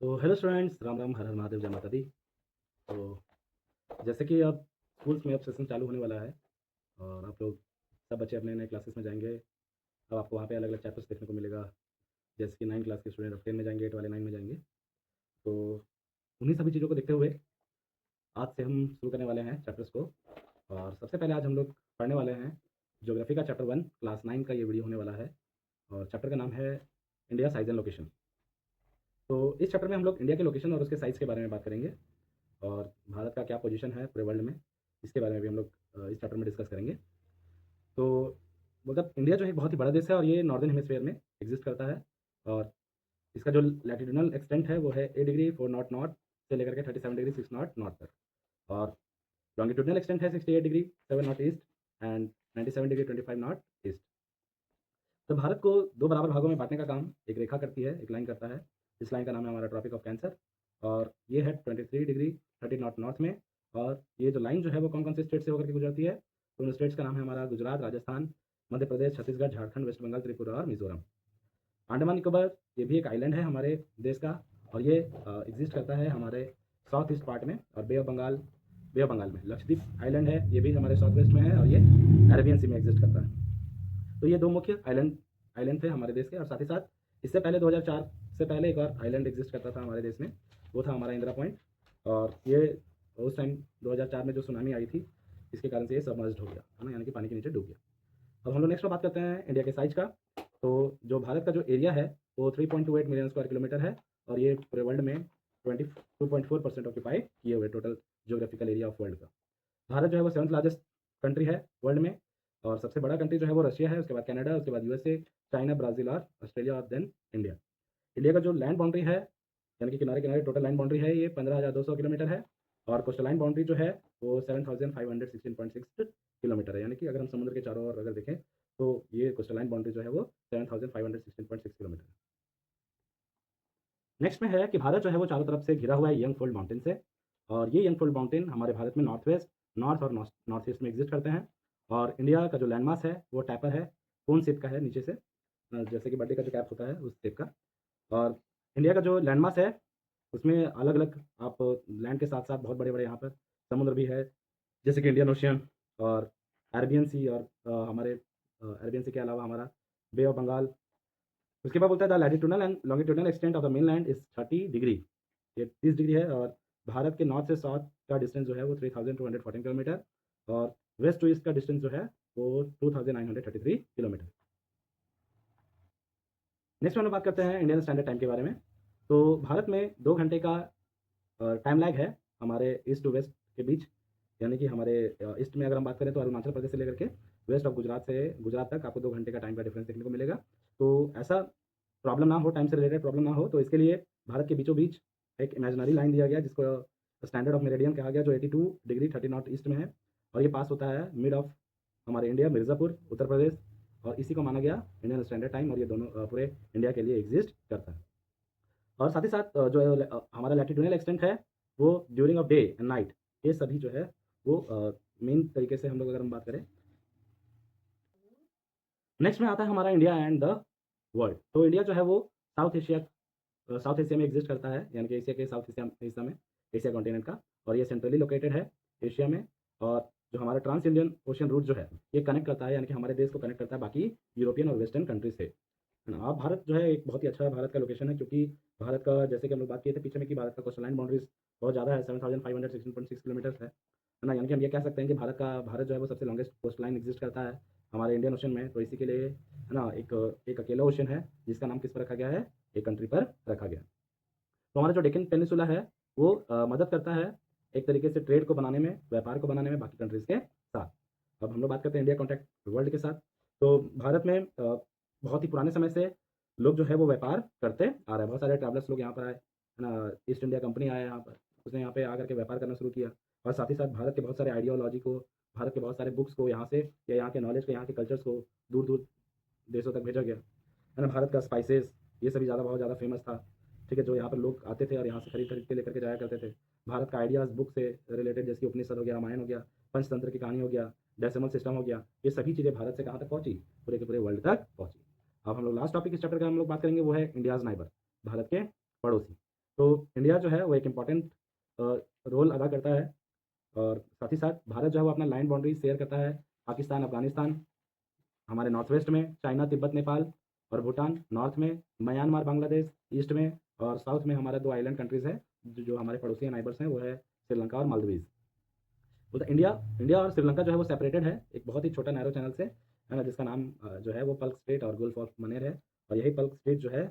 तो hello students, Ram Ram, हर हर महादेव, जय माता दी। तो जैसे कि अब स्कूल्स में अब सेशन चालू होने वाला है और आप लोग सब बच्चे अपने नए क्लासेस में जाएंगे। अब आपको वहाँ पे अलग अलग चैप्टर्स देखने को मिलेगा। जैसे कि 9 क्लास के स्टूडेंट अब 10 में जाएंगे, 8 वाले 9 में जाएंगे। तो उन्हीं सभी चीज़ों को देखते हुए आज से हम शुरू करने वाले हैं चैप्टर्स को। और सबसे पहले आज हम लोग पढ़ने वाले हैं ज्योग्राफी का चैप्टर 1, क्लास 9 का ये वीडियो होने वाला है। और चैप्टर का नाम है इंडिया साइज एंड लोकेशन। तो इस चैप्टर में हम लोग इंडिया के लोकेशन और उसके साइज़ के बारे में बात करेंगे और भारत का क्या पोजीशन है पूरे वर्ल्ड में, इसके बारे में भी हम लोग इस चैप्टर में डिस्कस करेंगे। तो मतलब इंडिया जो है एक बहुत ही बड़ा देश है और ये नॉर्दर्न हेमिस्फीयर में एग्जिस्ट करता है। और इसका जो लैटिट्यूडनल एक्सटेंट है वो है 8 डिग्री 4 नॉट नॉर्थ से लेकर के 37 डिग्री 6 नॉट नॉर्थ तक। और लॉन्गिट्यूडनल एक्सटेंट है 68 degree 7 not east and 97 degree 25 not east. तो भारत को दो बराबर भागों में बांटने का काम एक रेखा करती है, एक लाइन करता है। इस लाइन का नाम है हमारा ट्रॉपिक ऑफ कैंसर और ये है 23 डिग्री 30 नॉट नॉर्थ में। और ये जो लाइन जो है वो कौन कौन से स्टेट से होकर के गुजरती है, तो उन स्टेट्स का नाम है हमारा गुजरात, राजस्थान, मध्य प्रदेश, छत्तीसगढ़, झारखंड, वेस्ट बंगाल, त्रिपुरा और मिजोरम। अंडमान निकोबार ये भी एक आइलैंड है हमारे देश का और ये एग्जिस्ट करता है हमारे साउथ ईस्ट पार्ट में। और बे ऑफ बंगाल में लक्षद्वीप आइलैंड है, ये भी हमारे साउथ वेस्ट में है और ये अरेबियन सी में एग्जिस्ट करता है। तो ये दो मुख्य आइलैंड आइलैंड थे हमारे देश के। और साथ ही साथ इससे पहले 2004 से पहले एक और आइलैंड एग्जिस्ट करता था हमारे देश में, वो था हमारा इंदिरा पॉइंट। और ये उस टाइम 2004 में जो सुनामी आई थी इसके कारण से ये सबमर्ज्ड हो गया, है ना, यानी कि पानी के नीचे डूब गया। अब हम लोग नेक्स्ट बात करते हैं इंडिया के साइज का। तो जो भारत का जो एरिया है वो 3.28 मिलियन स्क्वायर किलोमीटर है और ये पूरे वर्ल्ड में 22.4% ऑक्यूपाई किए हुए total geographical area of world का। भारत जो है वो सेवंथ लार्जेस्ट कंट्री है वर्ल्ड में। और सबसे बड़ा कंट्री जो है वो रशिया है, उसके बाद कनाडा, उसके बाद यूएसए, चाइना, ब्राज़ील और ऑस्ट्रेलिया और देन इंडिया। इंडिया का जो लैंड बाउंड्री है यानी कि किनारे किनारे टोटल लैंड बाउंड्री है ये 15,200 किलोमीटर है। और कोस्टल लाइन बाउंड्री जो है वो 7,516.6 किलोमीटर है, यानी कि अगर हम समुद्र के चारों ओर अगर देखें तो ये कोस्टल लाइन बाउंड्री जो है वो 7,516.6 किलोमीटर है। नेक्स्ट में है कि भारत जो है वो चारों तरफ से घिरा हुआ है यंग फोल्ड माउंटेन से। और ये यंग फोल्ड माउंटेन हमारे भारत में नॉर्थ वेस्ट, नॉर्थ और नॉर्थ ईस्ट में एग्जिस्ट करते हैं। और इंडिया का जो लैंडमास है वो टैपर है, कोन शेप का है नीचे से, जैसे कि बर्थडे का जो कैप होता है उस शेप का। और इंडिया का जो लैंडमास है उसमें अलग अलग आप लैंड के साथ साथ बहुत बड़े बड़े यहाँ पर समुद्र भी है, जैसे कि इंडियन ओशियन और अरेबियन सी। और हमारे अरेबियन सी के अलावा हमारा बे ऑफ बंगाल। उसके बाद बोलता है the latitudinal and longitudinal extent of the main land is 30 degree, ये 30 डिग्री है। और भारत के नॉर्थ से साउथ का डिस्टेंस जो है वो 3214 किलोमीटर और वेस्ट टू ईस्ट का डिस्टेंस जो है वो 2933 किलोमीटर। नेक्स्ट हम लोग बात करते हैं इंडियन स्टैंडर्ड टाइम के बारे में। तो भारत में 2 घंटे का टाइम लैग है हमारे ईस्ट टू वेस्ट के बीच, यानी कि हमारे ईस्ट में अगर हम बात करें तो अरुणाचल प्रदेश से लेकर के वेस्ट ऑफ गुजरात से गुजरात तक आपको 2 घंटे का टाइम का डिफरेंस देखने को मिलेगा। तो ऐसा प्रॉब्लम ना हो, टाइम से रिलेटेड प्रॉब्लम ना हो, तो इसके लिए भारत के बीचों बीच एक इमेजिनरी लाइन दिया गया जिसको स्टैंडर्ड ऑफ मेरिडियन कहा गया, जो 82 डिग्री 30 नॉट ईस्ट में है। और ये पास होता है मिड ऑफ हमारे इंडिया, मिर्ज़ापुर, उत्तर प्रदेश। और इसी को माना गया इंडियन स्टैंडर्ड टाइम और ये दोनों पूरे इंडिया के लिए एग्जिस्ट करता है। और साथ ही साथ जो हमारा लैटिट्यूडनल एक्सटेंट है वो during of day and night, ये सभी जो है वो मेन तरीके से हम लोग अगर हम बात करें। नेक्स्ट में आता है हमारा इंडिया एंड द वर्ल्ड। तो इंडिया जो है वो साउथ एशिया में एग्जिस्ट करता है, यानी कि एशिया के साउथ एशिया हिस्सा में, एशिया कॉन्टिनेंट का। और ये सेंट्रली लोकेटेड है एशिया में। और जो हमारा ट्रांस इंडियन ओशन रूट जो है ये कनेक्ट करता है, यानी कि हमारे देश को कनेक्ट करता है बाकी यूरोपियन और वेस्टर्न कंट्रीज से, है ना। अब भारत जो है एक बहुत ही अच्छा भारत का लोकेशन है, क्योंकि भारत का जैसे कि हम लोग बात किए थे पीछे में कि भारत का कोस्टल लाइन बाउंड्रीज बहुत ज़्यादा है, 7,516.6 किलोमीटर है ना। यानी कि हम ये कह सकते हैं कि भारत जो है वो सबसे लॉन्गेस्ट कोस्ट लाइन एग्जिस्ट करता है हमारे इंडियन ओशन में। तो इसी के लिए, है ना, एक अकेला ओशन है जिसका नाम किस पर रखा गया है, एक कंट्री पर रखा गया। तो हमारा जो डेक्कन पेनिनसुला है वो मदद करता है एक तरीके से ट्रेड को बनाने में, व्यापार को बनाने में बाकी कंट्रीज़ के साथ। अब हम लोग बात करते हैं इंडिया कॉन्टैक्ट वर्ल्ड के साथ। तो भारत में बहुत ही पुराने समय से लोग जो है वो व्यापार करते आ रहे हैं। बहुत सारे ट्रैवलर्स लोग यहाँ पर आए, है ना। ईस्ट इंडिया कंपनी आया यहाँ पर, उसने यहाँ पे आकर के व्यापार करना शुरू किया। और साथ ही साथ भारत के बहुत सारे आइडियोलॉजी को, भारत के बहुत सारे बुक्स को यहाँ से या यहाँ के नॉलेज को, यहाँ के कल्चर्स को दूर दूर देशों तक भेजा गया, है ना। भारत का स्पाइसेस ये सभी बहुत ज़्यादा फेमस था, ठीक है, जो यहाँ पर लोग आते थे और यहाँ से खरीद खरीद के लेकर के जाया करते थे। भारत का आइडियाज़ बुक से रिलेटेड, जैसे कि उपनिषद हो गया, रामायण हो गया, पंचतंत्र की कहानी हो गया, डेसिमल सिस्टम हो गया, ये सभी चीज़ें भारत से कहाँ तक पहुँची, पूरे के पूरे वर्ल्ड तक पहुँची। अब हम लोग लास्ट टॉपिक इस चैप्टर का हम लोग बात करेंगे वो है इंडियाज़ नाइबर, भारत के पड़ोसी। तो इंडिया जो है वो एक इम्पॉर्टेंट रोल अदा करता है और साथ ही साथ भारत जो है वो अपना लाइन बाउंड्री शेयर करता है पाकिस्तान, अफ़गानिस्तान, हमारे नॉर्थ वेस्ट में चाइना, तिब्बत, नेपाल और भूटान, नॉर्थ में म्यांमार, बांग्लादेश, ईस्ट में और साउथ में हमारा 2 आइलैंड कंट्रीज़ हैं, जो हमारे पड़ोसी नाइबर्स हैं, वो है श्रीलंका और मालदीव्स। तो इंडिया इंडिया और श्रीलंका जो है वो सेपरेटेड है, एक बहुत ही छोटा नैरो चैनल से, है ना? जिसका नाम जो है वो पल्क स्ट्रेट और गल्फ ऑफ मन्नेर है और यही पल्क स्ट्रेट जो है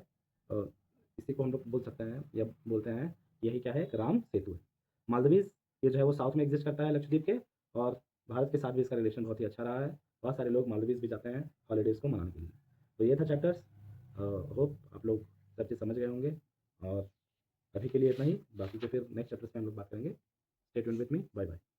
इसी को हम लोग बोल सकते हैं या बोलते हैं, यही क्या है, एक राम सेतु है। मालदीव्स ये जो है वो साउथ में एग्ज़िस्ट करता है लक्षद्वीप के और भारत के साथ भी इसका रिलेशन बहुत ही अच्छा रहा है। बहुत सारे लोग मालदीव्स भी जाते हैं हॉलिडेज़ को मनाने के लिए। तो ये था चैप्टर्स। होप आप लोग सब चीज़ समझ गए होंगे और अभी के लिए इतना ही, बाकी के फिर नेक्स्ट चैप्टर्स में हम लोग बात करेंगे। Stay tuned with me. Bye bye.